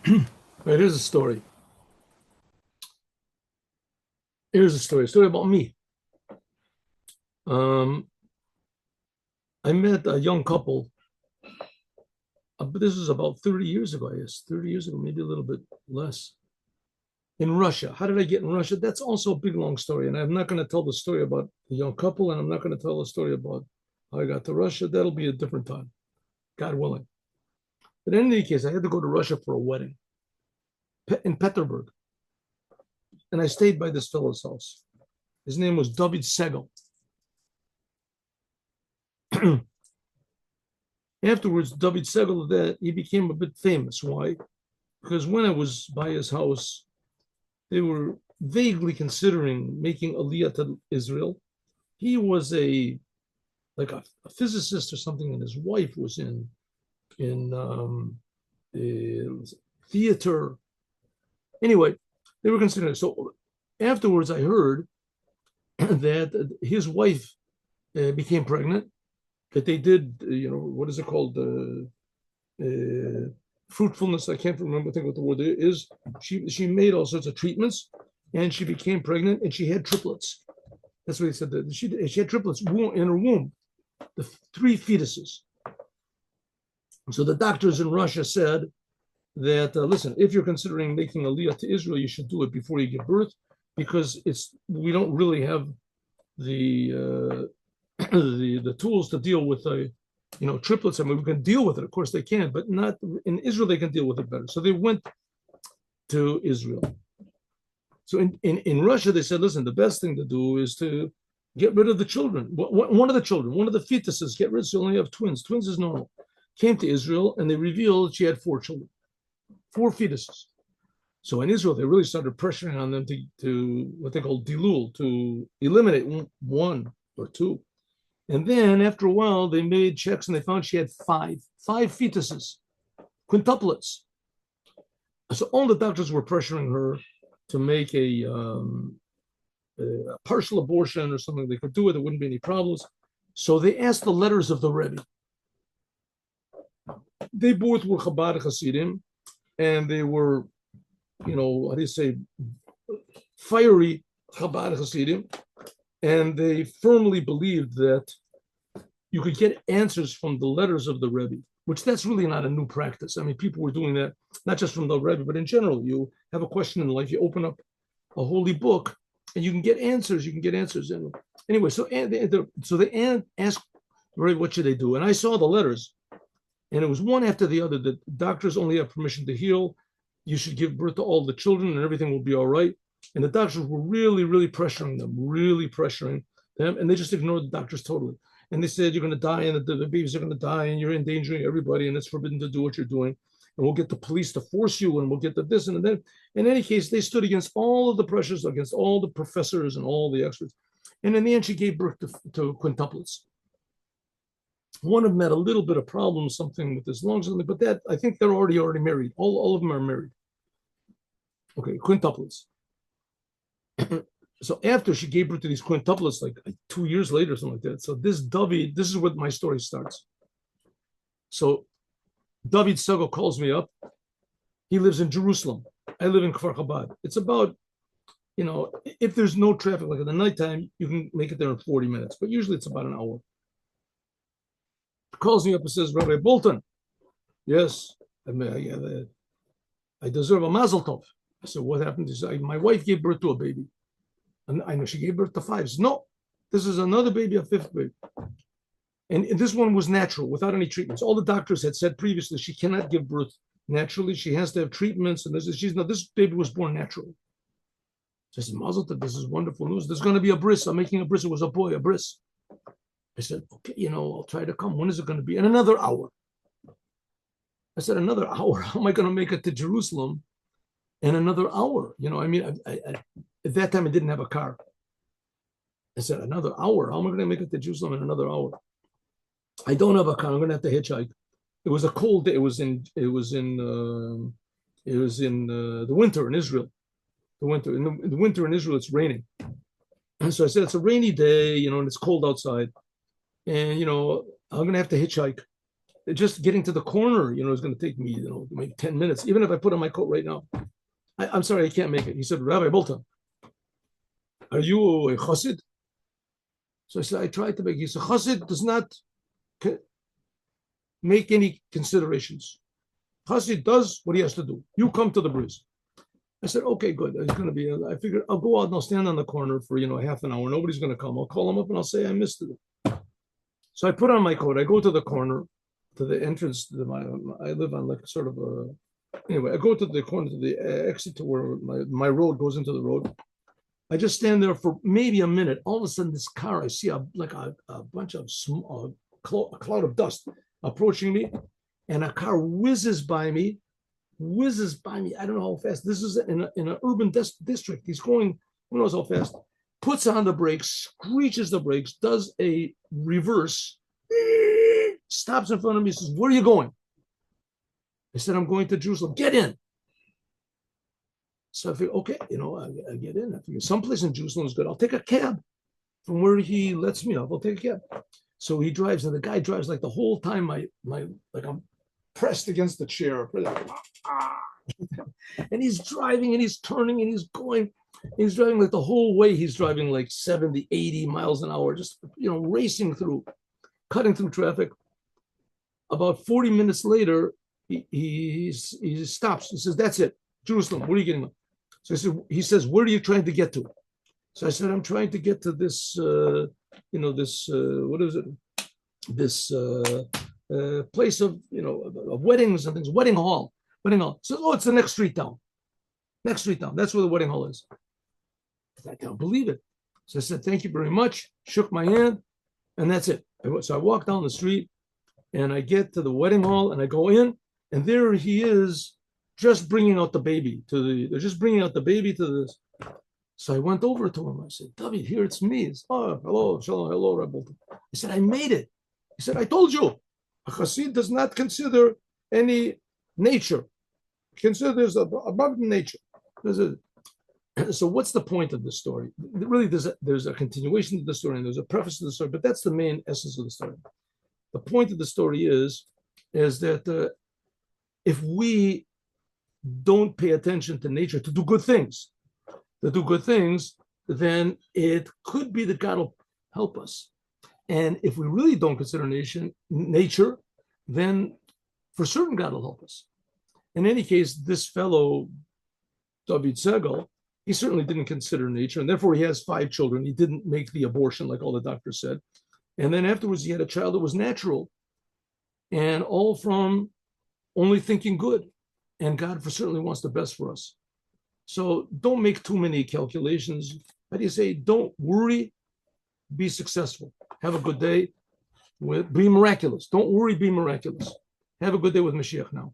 Right, here's a story. Here's a story. A story about me. Um, I met a young couple, but this was about 30 years ago, I guess. 30 years ago, maybe a little bit less. In Russia. How did I get in Russia? That's also a big, long story. And I'm not going to tell the story about the young couple, and I'm not going to tell the story about how I got to Russia. That'll be a different time, God willing. But in any case, I had to go to Russia for a wedding in Petersburg. And I stayed by this fellow's house. His name was David Segel. Afterwards, David Segel, that he became a bit famous. Why? Because when I was by his house, they were vaguely considering making Aliyah to Israel. He was a physicist or something, and his wife was in theater. Anyway, they were considering. So afterwards, I heard that his wife became pregnant. That they did, what is it called? Fruitfulness. I can't remember. I think what the word is. She made all sorts of treatments, and she became pregnant, and she had triplets. That's what he said. That she had triplets in her womb, the three fetuses. So the doctors in Russia said that listen, if you're considering making Aliyah to Israel, you should do it before you give birth, because we don't really have the the tools to deal with triplets. I mean, we can deal with it, of course they can, but not in Israel. They can deal with it better. So they went to Israel. So in Russia, they said, listen, the best thing to do is to get rid of the children. One of the children, one of the fetuses, get rid. So you only have twins. Twins is normal. Came to Israel, and they revealed she had four children, four fetuses. So in Israel, they really started pressuring on them to what they call dilul, to eliminate one or two. And then after a while, they made checks and they found she had five fetuses, quintuplets. So all the doctors were pressuring her to make a partial abortion or something. They could do it. There wouldn't be any problems. So they asked the letters of the Rebbe. They both were Chabad Hasidim, and they were, how do you say, fiery Chabad Hasidim. And they firmly believed that you could get answers from the letters of the Rebbe, which that's really not a new practice. I mean, people were doing that, not just from the Rebbe, but in general. You have a question in life, you open up a holy book, and you can get answers. You can get answers. And anyway, so they asked Rebbe, what should they do? And I saw the letters, and it was one after the other. The doctors only have permission to heal. You should give birth to all the children, and everything will be all right. And the doctors were really, really pressuring them, and they just ignored the doctors totally. And they said, you're going to die, and the babies are going to die, and you're endangering everybody, and it's forbidden to do what you're doing. And we'll get the police to force you, and we'll get the this and then. In any case, they stood against all of the pressures, against all the professors and all the experts. And in the end, she gave birth to quintuplets. One of them had a little bit of problem, something with his lungs, but that I think they're already married. All of them are married. Okay, quintuplets. So after she gave birth to these quintuplets, like 2 years later, something like that. So this is where my story starts. So David Segel calls me up. He lives in Jerusalem. I live in Kfar Chabad. It's about, if there's no traffic, like in the nighttime, you can make it there in 40 minutes, but usually it's about an hour. He calls me up and says, Rabbi Bolton, yes, I deserve a mazel tov. I said, what happened? He said, my wife gave birth to a baby. And I know she gave birth to five. Said, no, this is another baby, a fifth baby. And this one was natural, without any treatments. All the doctors had said previously she cannot give birth naturally. She has to have treatments. And this baby was born naturally. So I said, mazel tov, this is wonderful news. There's going to be a bris. I'm making a bris. It was a boy, a bris. I said, okay, I'll try to come. When is it going to be? In another hour. I said, another hour? How am I going to make it to Jerusalem in another hour? At that time, I didn't have a car. I said, another hour? How am I going to make it to Jerusalem in another hour? I don't have a car. I'm going to have to hitchhike. It was a cold day. It was in the winter in Israel. In the winter in Israel, it's raining. And so I said, it's a rainy day, and it's cold outside. And, I'm going to have to hitchhike. just getting to the corner, is going to take me, maybe 10 minutes, even if I put on my coat right now. I'm sorry, I can't make it. He said, Rabbi Bolton, are you a chassid? So I said, I tried to make it. He said, chassid does not make any considerations. Chassid does what he has to do. You come to the bris. I said, okay, good. It's going to be, I figured I'll go out and I'll stand on the corner for, half an hour. Nobody's going to come. I'll call him up and I'll say I missed it. So I put on my coat. I go to the corner, to the entrance. I live on like sort of a, anyway, I go to the corner, to the exit to where my road goes into the road. I just stand there for maybe a minute. All of a sudden, this car, I see a bunch of a cloud of dust approaching me, and a car whizzes by me. I don't know how fast. This is in an urban district. He's going, who knows how fast. Puts on the brakes, screeches the brakes, does a reverse, stops in front of me, says, where are you going? I said, I'm going to Jerusalem. Get in. So I figured, okay, I get in. I figured someplace in Jerusalem is good. I'll take a cab from where he lets me off. I'll take a cab. So he drives, and the guy drives like the whole time like I'm pressed against the chair. And he's driving and he's turning and he's going. He's driving like the whole way. He's driving like 70, 80 miles an hour, just, racing through, cutting through traffic. About 40 minutes later, he stops. He says, that's it. Jerusalem, where are you getting? So he says, where are you trying to get to? So I said, I'm trying to get to this, what is it? This place of weddings and things, wedding hall. So, oh, it's the next street down. Next street down. That's where the wedding hall is. I can't believe it. So I said, thank you very much. Shook my hand, and that's it. So I walk down the street, and I get to the wedding hall, and I go in, and there he is, just bringing out the baby they're just bringing out the baby to this. So I went over to him. I said, David, here it's me. Oh, hello, shalom, hello, Rabbi. I said, I made it. He said, I told you, a chassid does not consider any nature. He considers above nature. So what's the point of the story? Really, there's a continuation to the story, and there's a preface to the story, but that's the main essence of the story. The point of the story is that if we don't pay attention to nature to do good things, then it could be that God will help us. And if we really don't consider nature, then for certain God will help us. In any case, this fellow, David Segal, he certainly didn't consider nature, and therefore he has 5 children. He didn't make the abortion like all the doctors said. And then afterwards, he had a child that was natural, and all from only thinking good. And God certainly wants the best for us. So don't make too many calculations. How do you say? Don't worry, be successful. Have a good day. Be miraculous. Don't worry, be miraculous. Have a good day with Mashiach now.